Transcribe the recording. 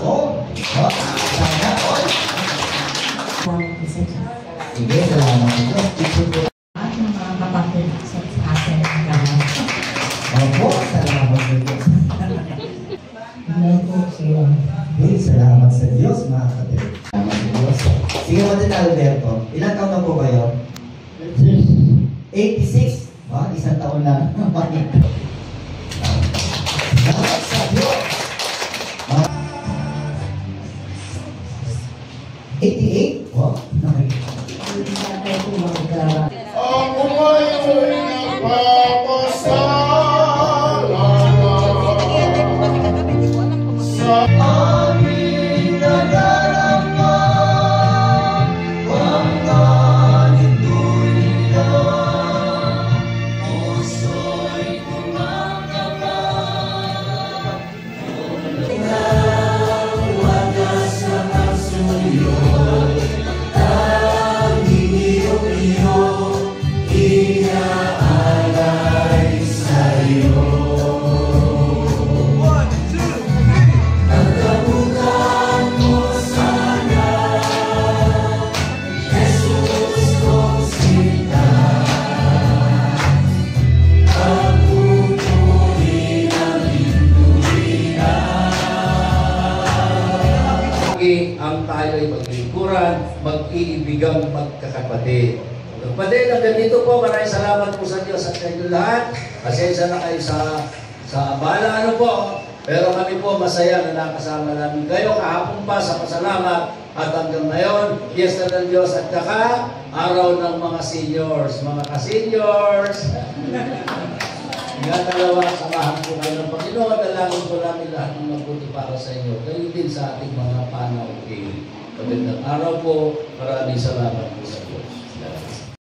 Oh, sana all. Sige, salamat ito. At yung mga kapatid sa atin ang gano'n. Opo, salamat sa Diyos. Salamat sa Diyos, mga kapatid. Salamat sa Diyos. Sige, Matita Alberto, ilang taon na po kayo? 86. Isang taon lang. Salamat sa Diyos. 88? Ako ngayon nagpapasalamat sa aming nadarama, pagkalit tuwira, puso'y kumakabat, ang wagas na magsuyo. Ang tayo ay maglingkuran, mag-iibigang magkakapatid. Kapatid, hanggang dito po, maraming salamat po sa Diyos at sa inyo lahat. Pasensya na kayo sa abala, po. Pero kami po masaya na nakasama namin kayo kahapon pa sa pasalamat at hanggang ngayon, Fiesta ng Diyos at saka araw ng mga seniors. Mga ka-seniors, nga dalawa, samahan po kayo ng Panginoon. Dalangin po namin lahat ng mabuti para sa inyo. Kayo din sa ating mga panauhin. Magandang araw po. Maraming salamat po sa Diyos.